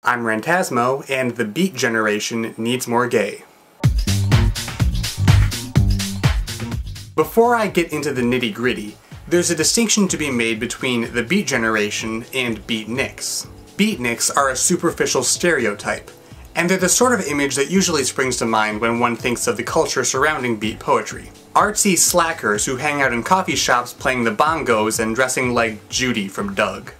I'm Rantasmo, and the Beat Generation needs more gay. Before I get into the nitty-gritty, there's a distinction to be made between the Beat Generation and beatniks. Beatniks are a superficial stereotype, and they're the sort of image that usually springs to mind when one thinks of the culture surrounding beat poetry. Artsy slackers who hang out in coffee shops playing the bongos and dressing like Judy from Doug.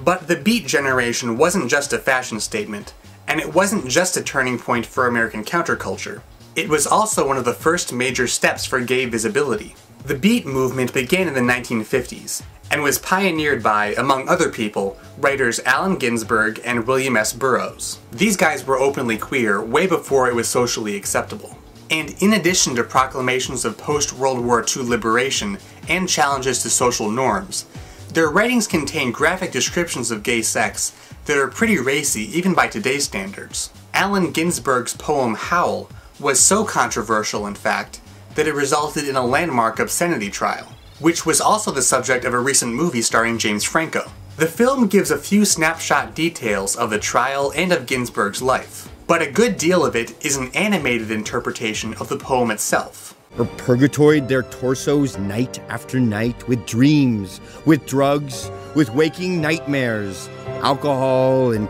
But the Beat Generation wasn't just a fashion statement, and it wasn't just a turning point for American counterculture. It was also one of the first major steps for gay visibility. The Beat movement began in the 1950s, and was pioneered by, among other people, writers Allen Ginsberg and William S. Burroughs. These guys were openly queer way before it was socially acceptable. And in addition to proclamations of post-World War II liberation and challenges to social norms, their writings contain graphic descriptions of gay sex that are pretty racy even by today's standards. Allen Ginsberg's poem Howl was so controversial, in fact, that it resulted in a landmark obscenity trial, which was also the subject of a recent movie starring James Franco. The film gives a few snapshot details of the trial and of Ginsberg's life, but a good deal of it is an animated interpretation of the poem itself. Or purgatoried their torsos night after night with dreams, with drugs, with waking nightmares, alcohol and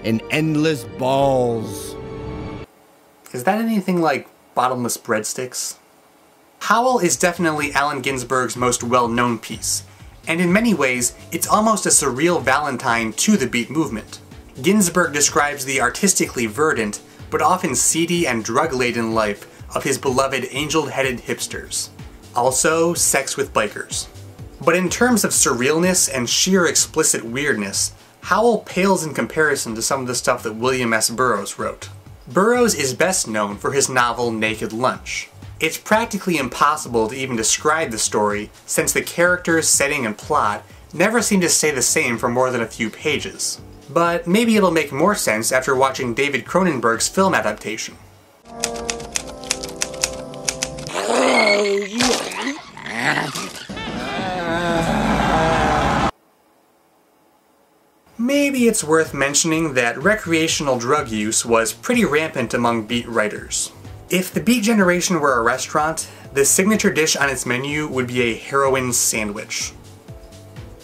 and endless balls. Is that anything like bottomless breadsticks? Howl is definitely Allen Ginsberg's most well-known piece, and in many ways, it's almost a surreal valentine to the beat movement. Ginsberg describes the artistically verdant, but often seedy and drug-laden life of his beloved angel-headed hipsters. Also, sex with bikers. But in terms of surrealness and sheer explicit weirdness, Howl pales in comparison to some of the stuff that William S. Burroughs wrote. Burroughs is best known for his novel Naked Lunch. It's practically impossible to even describe the story, since the characters, setting, and plot never seem to stay the same for more than a few pages. But maybe it'll make more sense after watching David Cronenberg's film adaptation. Maybe it's worth mentioning that recreational drug use was pretty rampant among beat writers. If the Beat Generation were a restaurant, the signature dish on its menu would be a heroin sandwich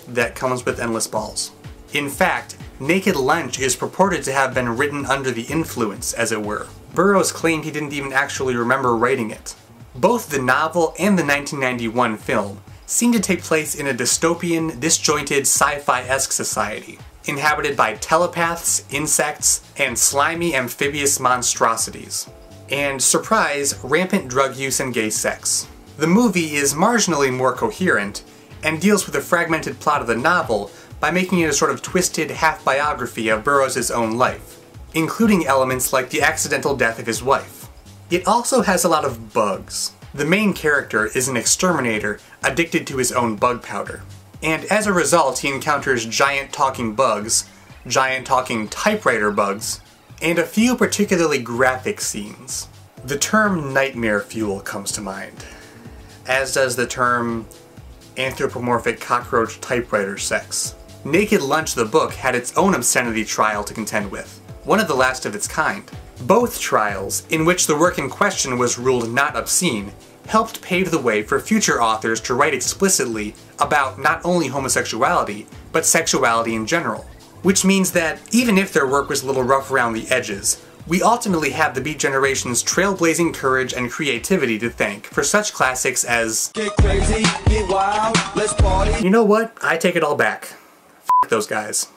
that comes with endless balls. In fact, Naked Lunch is purported to have been written under the influence, as it were. Burroughs claimed he didn't even actually remember writing it. Both the novel and the 1991 film seem to take place in a dystopian, disjointed, sci-fi-esque society, inhabited by telepaths, insects, and slimy amphibious monstrosities. And surprise, rampant drug use and gay sex. The movie is marginally more coherent, and deals with the fragmented plot of the novel by making it a sort of twisted half-biography of Burroughs' own life, including elements like the accidental death of his wife. It also has a lot of bugs. The main character is an exterminator addicted to his own bug powder, and as a result he encounters giant talking bugs, giant talking typewriter bugs, and a few particularly graphic scenes. The term nightmare fuel comes to mind, as does the term anthropomorphic cockroach typewriter sex. Naked Lunch the book had its own obscenity trial to contend with, one of the last of its kind. Both trials, in which the work in question was ruled not obscene, helped pave the way for future authors to write explicitly about not only homosexuality, but sexuality in general. Which means that, even if their work was a little rough around the edges, we ultimately have the Beat Generation's trailblazing courage and creativity to thank for such classics as Get Crazy, Get Wild, Let's Party. You know what? I take it all back. F those guys.